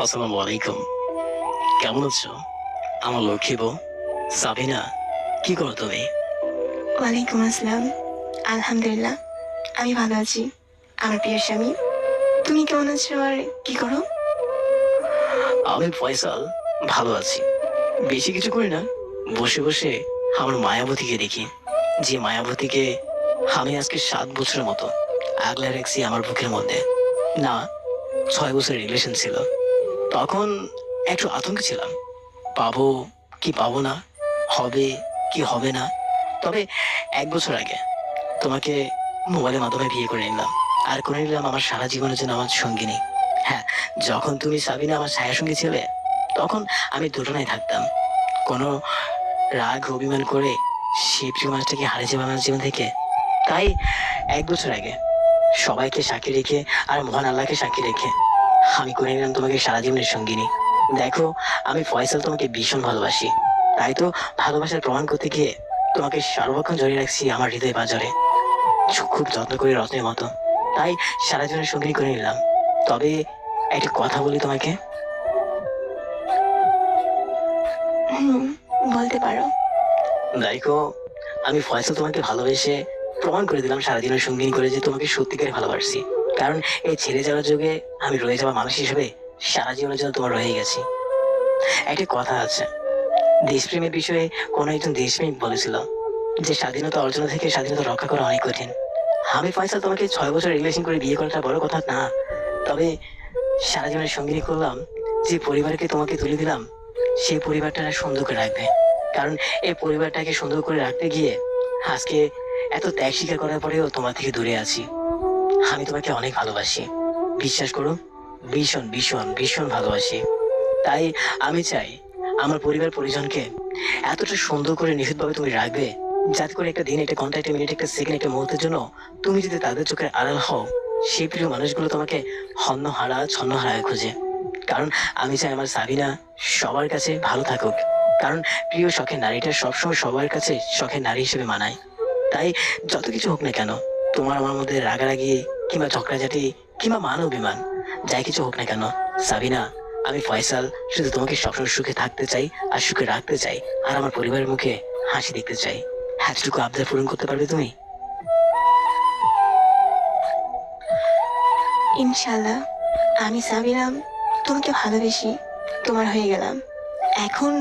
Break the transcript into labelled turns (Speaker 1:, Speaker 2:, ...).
Speaker 1: আসসালামু আলাইকুম। কেমন আছো আমার লক্ষ্মী বউ? সাবিনা, কি করো তুমি?
Speaker 2: ওয়ালাইকুম আসসালাম। আলহামদুলিল্লাহ, আমি ভালো আছি। আমার প্রিয় স্বামী, তুমি কেমন আছো আর কি করো?
Speaker 1: আমি ফয়সাল, ভালো আছি। বেশি কিছু করি না, বসে বসে আমার মায়াবতীকে দেখি। যে মায়াবতীকে আমি আজকে 7 বছরের মতো আগলে রাখছি আমার বুকের মধ্যে। না, 6 বছরের রিলেশন ছিল। তখন একটু আতঙ্কে ছিলাম, পাবো কি পাবো না, হবে কি হবে না। তবে 1 বছর আগে তোমাকে মোবাইলের মাধ্যমে বিয়ে করে নিলাম, আর করে নিলাম আমার সারা জীবনের জন্য আমার সঙ্গিনী। হ্যাঁ, যখন তুমি সাবিনা আমার ছায়া সঙ্গী ছিলে, তখন আমি দুজনেই থাকতাম। কোনো রাগ অভিমান করে সেই প্রিয় মানুষটাকে হারিয়ে যাবে আমার জীবন থেকে। তাই 1 বছর আগে সবাইকে সাক্ষী রেখে আর মহান আল্লাহকে সাক্ষী রেখে আমি করে নিলাম তোমাকে সারা জীবনের সঙ্গিনী। দেখো, আমি ফয়সাল তোমাকে ভীষণ ভালোবাসি। তাই তো ভালোবাসার প্রমাণ করতে গিয়ে তোমাকে সর্বক্ষণ জড়িয়ে রাখছি আমার হৃদয় বাজারে, খুব যত্ন করে রত্নের মতো। তাই সারা জীবনের সঙ্গী করে নিলাম। তবে একটা কথা বলি তোমাকে।
Speaker 2: হুম, বলতে পারো।
Speaker 1: দেখো, আমি ফয়সাল তোমাকে ভালোবেসে প্রমাণ করে দিলাম সারা জীবনের সঙ্গিনী করে যে তোমাকে সত্যিকারে ভালোবাসি। কারণ এই ছেড়ে যাওয়ার যুগে আমি রয়ে যাওয়া মানুষ হিসেবে সারা জীবনের জন্য তোমার রয়ে গেছি। একটা কথা আছে, দেশপ্রেমের বিষয়ে কোনো একজন দেশপ্রেমিক বলেছিল যে স্বাধীনতা অর্জন থেকে স্বাধীনতা রক্ষা করা অনেক কঠিন। আমি ফয়সাল তোমাকে 6 বছর রিলেশন করে বিয়ে করাটা বড় কথা না। তবে সারা জীবনের সঙ্গিনী করলাম, যে পরিবারকে তোমাকে তুলে দিলাম সেই পরিবারটা সুন্দর করে রাখবে। কারণ এই পরিবারটাকে সুন্দর করে রাখতে গিয়ে আজকে এত ত্যাগ স্বীকার করার পরেও তোমার থেকে দূরে আছি। আমি তোমাকে অনেক ভালোবাসি, বিশ্বাস করো, ভীষণ ভীষণ ভীষণ ভালোবাসি। তাই আমি চাই আমার পরিবার পরিজনকে এতটা সুন্দর করে নিখুঁতভাবে তুমি রাখবে, যাতে করে একটা দিন, একটা ঘন্টা, একটা মিনিট, একটা সেকেন্ড, একটা মুহূর্তের জন্য তুমি যদি তাদের চোখের আড়াল হও, সেই প্রিয় মানুষগুলো তোমাকে হন্যহারা ছন্নহারা খুঁজে। কারণ আমি চাই আমার সাবিনা সবার কাছে ভালো থাকুক। কারণ প্রিয় শখের নারীটা সবসময় সবার কাছে শখের নারী হিসেবে মানায়। তাই যত কিছু হোক না কেন, তোমার আমার মধ্যে রাগারাগি কিংবা ঝগড়াঝাটি কিংবা মান অভিমান, যাই কিছু হোক না কেন, সাবিনা, আমি ফয়সাল শুধু তোমাকে সবসময় সুখে থাকতে চাই আর সুখে রাখতে চাই, আর আমার পরিবারের মুখে হাসি দেখতে চাই। এতটুকু আবদার পূরণ করতে পারবে তুমি?
Speaker 2: ইনশাল্লাহ। আমি সাবিনা, তোমাকে ভালোবেসি, তোমার হয়ে গেলাম। এখন